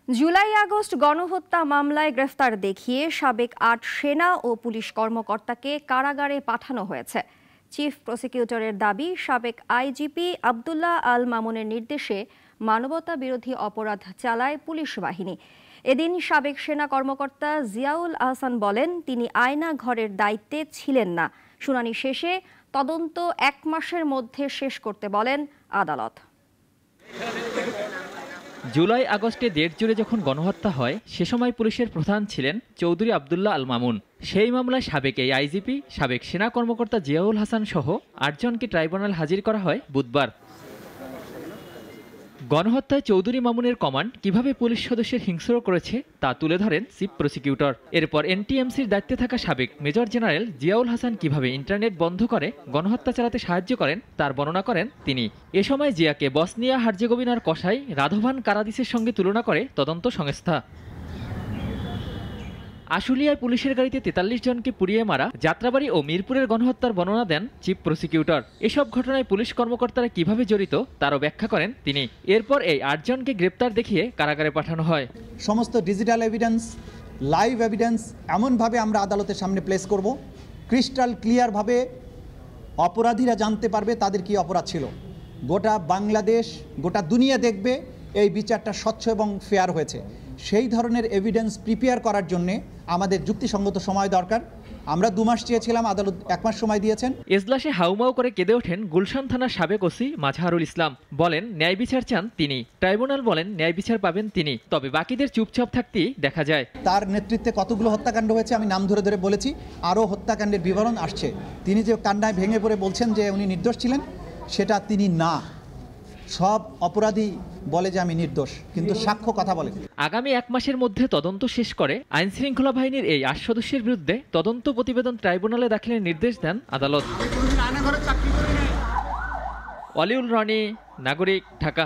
July August গণহত্যা মামলায় গ্রেফতার দেখিয়ে সাবেক ৮ সেনা ও পুলিশ কর্মকর্তাকে কারাগারে পাঠানো হয়েছে। চিফ প্রসিকিউটরের দাবি, সাবেক আইজিপি আব্দুল্লাহ আল মামুনের নির্দেশে মানবতা বিরোধী অপরাধ চালায় পুলিশ বাহিনী। এদিন সাবেক সেনা কর্মকর্তা জিয়াউল আহসান বলেন, তিনি আয়না ঘরের দায়িত্বে ছিলেন না। শুনানি শেষে তদন্ত ১ মাসের মধ্যে শেষ করতে বলেন আদালত। জুলাই আগস্টে দেশ জুড়ে যখন গণহত্যা হয়, সে সময় পুলিশের প্রধান ছিলেন চৌধুরী আব্দুল্লাহ আল মামুন। সেই মামলায় সাবেক এই আইজিপি, সাবেক সেনা কর্মকর্তা জিয়াউল হাসান সহ ৮ জনকে ট্রাইব্যুনাল হাজির করা হয় বুধবার। গণহত্যায় চৌধুরী মামুনের কমান্ড কিভাবে পুলিশ সদস্যের হিংস্র করেছে তা তুলে ধরেন চিফ প্রসিকিউটর। এরপর এনটিএমসির দায়িত্বে থাকা সাবেক মেজর জেনারেল জিয়াউল হাসান কিভাবে ইন্টারনেট বন্ধ করে গণহত্যা চালাতে সাহায্য করেন তার বর্ণনা করেন তিনি। এ সময় জিয়াকে বসনিয়া হার্জেগোভিনার কসাই রাদোভান কারাদিসের সঙ্গে তুলনা করে তদন্ত সংস্থা। আশুলিয়ায় পুলিশের গাড়িতে ৪৩ জনকে পুড়িয়ে মারা, যাত্রাবাড়ি ও মিরপুরের গণহত্যার বর্ণনা দেন চিফ প্রসিকিউটর। এসব ঘটনায় পুলিশ কর্মকর্তারা কিভাবে জড়িত তারও ব্যাখ্যা করেন তিনি। এরপর এই ৮ জনকে গ্রেপ্তার দেখিয়ে কারাগারে পাঠানো হয়। সমস্ত ডিজিটাল এভিডেন্স, লাইভ এভিডেন্স এমনভাবে আমরা আদালতের সামনে প্লেস করব, ক্রিস্টাল ক্লিয়ারভাবে অপরাধীরা জানতে পারবে তাদের কি অপরাধ ছিল। গোটা বাংলাদেশ, গোটা দুনিয়া দেখবে এই বিচারটা স্বচ্ছ এবং ফেয়ার হয়েছে। সেই ধরনের এভিডেন্স প্রিপেয়ার করার জন্য আমাদের যুক্তিসঙ্গত সময় দরকার। আমরা ২ মাস চেয়েছিলাম, আদালত ১ মাস সময় দিয়েছেন। এজলাসে হাউমাউ করে কেঁদে ওঠেন গুলশান থানার সাবেক ওসি মাজহারুল ইসলাম। বলেন, ন্যায় বিচার চান তিনি। ট্রাইব্যুনাল বলেন, ন্যায় বিচার পাবেন তিনি। তবে বাকিদের চুপচাপ থাকতেই দেখা যায়। তার নেতৃত্বে কতগুলো হত্যাকাণ্ড হয়েছে আমি নাম ধরে ধরে বলেছি, আরও হত্যাকাণ্ডের বিবরণ আসছে। তিনি যে কান্নায় ভেঙে পড়ে বলছেন যে উনি নির্দোষ ছিলেন, সেটা তিনি না। সব অপরাধী বলে যে আমি নির্দোষ, কিন্তু সাক্ষ্য কথা বলে। আগামী ১ মাসের মধ্যে তদন্ত শেষ করে আইন শৃঙ্খলা বাহিনীর এই ৮ সদস্যের বিরুদ্ধে তদন্ত প্রতিবেদন ট্রাইব্যুনালে দাখিলের নির্দেশ দেন আদালত। ওয়ালিউল রনি, নাগরিক, ঢাকা।